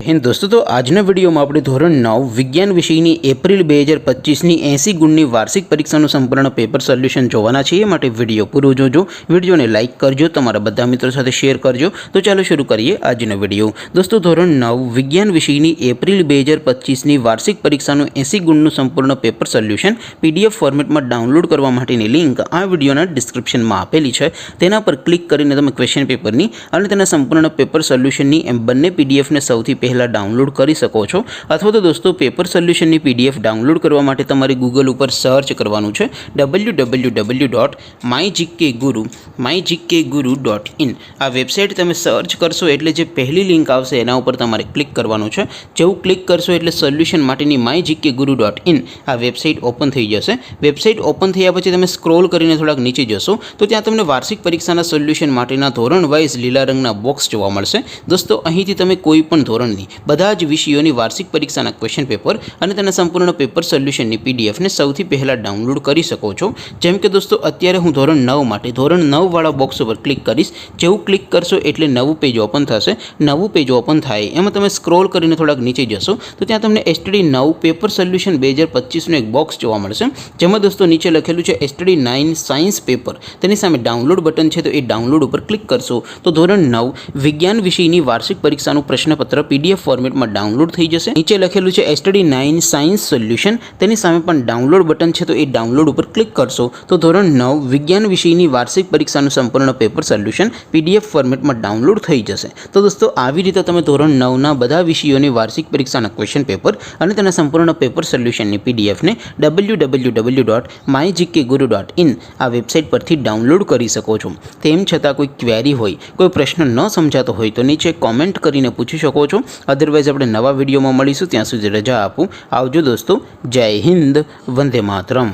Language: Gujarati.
हिंद दोस्तों। तो आजना वीडियो में આપણે ધોરણ 9 વિજ્ઞાન વિષયની એપ્રિલ 2025 ની 80 ગુણની વાર્ષિક પરીક્ષાનું સંપૂર્ણ પેપર સોલ્યુશન જોવાના છે। એ માટે વિડિયો પૂરો જોજો, વિડિયોને લાઈક કરજો, તમારા બધા મિત્રો સાથે શેર કરજો। તો ચાલો શરૂ કરીએ આજનો વિડિયો। દોસ્તો ધોરણ 9 વિજ્ઞાન વિષયની એપ્રિલ 2025 ની વાર્ષિક પરીક્ષાનું 80 ગુણનું સંપૂર્ણ પેપર સોલ્યુશન પીડીએફ ફોર્મેટમાં ડાઉનલોડ કરવા માટેની લિંક આ વિડિયોના ડિસ્ક્રિપ્શનમાં આપેલી છે। તેના પર ક્લિક કરીને તમે ક્વેશ્ચન પેપરની અને તેના સંપૂર્ણ પેપર સોલ્યુશનની એમ બંને પીડીએફ ને સૌથી પહેલા डाउनलॉड કરી શકો છો। અથવા તો દોસ્તો પેપર સોલ્યુશનની પીડીએફ ડાઉનલોડ કરવા માટે તમારે ગૂગલ ઉપર સર્ચ કરવાનું છે www.mygkguru.in। આ વેબસાઇટ તમે સર્ચ કરશો એટલે જે પહેલી લિંક આવશે એના ઉપર તમારે ક્લિક કરવાનું છે। જેવું ક્લિક કરશો એટલે સોલ્યુશન માટેની mygkguru.in આ વેબસાઇટ ઓપન થઈ જશે। વેબસાઇટ ઓપન થયા પછી તમે સ્ક્રોલ કરીને થોડાક નીચે જશો તો ત્યાં તમને વાર્ષિક પરીક્ષાના સોલ્યુશન માટેના ધોરણ વાઇઝ લીલા રંગના બોક્સ જોવા મળશે। દોસ્તો અહીંથી તમે કોઈ પણ ધોરણની બધા જ વિષયોની વાર્ષિક પરીક્ષાના ક્વેશ્ચન પેપર અને તેના સંપૂર્ણ પેપર સોલ્યુશનની પીડીએફ ને સૌથી પહેલા ડાઉનલોડ કરી શકો છો। જેમ કે દોસ્તો અત્યારે હું ધોરણ 9 માટે ધોરણ 9 વાળા બોક્સ ઉપર ક્લિક કરીશ। જેવું ક્લિક કરશો એટલે નવું પેજ ઓપન થશે। નવું પેજ ઓપન થાય એમાં તમે સ્ક્રોલ કરીને થોડાક નીચે જશો તો ત્યાં તમને એસટીડી 9 પેપર સોલ્યુશન 2025 નું એક બોક્સ જોવા મળશે। જેમાં દોસ્તો નીચે લખેલું છે એસટીડી 9 સાયન્સ પેપર, તેની સામે ડાઉનલોડ બટન છે તો એ ડાઉનલોડ ઉપર ક્લિક કરશો તો ધોરણ 9 વિજ્ઞાન વિષયની વાર્ષિક પરીક્ષાનું પ્રશ્નપત્ર પીડીએફ ફોર્મેટમાં ડાઉનલોડ થઈ જશે। નીચે લખેલું છે એસટીડી 9 સાયન્સ સોલ્યુશન, તેની સામે પણ ડાઉનલોડ બટન છે તો એ ડાઉનલોડ ઉપર ક્લિક કરશો તો ધોરણ 9 વિજ્ઞાન વિષયની વાર્ષિક પરીક્ષાનું સંપૂર્ણ પેપર સોલ્યુશન પીડીએફ ફોર્મેટમાં ડાઉનલોડ થઈ જશે। તો દોસ્તો આવી રીતે તમે ધોરણ 9 ના બધા વિષયોની વાર્ષિક પરીક્ષાના ક્વેશ્ચન પેપર અને તેના સંપૂર્ણ પેપર સોલ્યુશનની પીડીએફ ને www.mygkguru.in આ વેબસાઇટ પરથી ડાઉનલોડ કરી શકો છો। તેમ છતાં કોઈ ક્વેરી હોય, કોઈ પ્રશ્ન ન સમજાતો હોય તો નીચે કોમેન્ટ કરીને પૂછી શકો છો। અધરવાઇઝ આપણે નવા વિડીયોમાં મળીશું, ત્યાં સુધી રજા આપું। આવજો દોસ્તો, જય હિન્દ, વંદે માતરમ।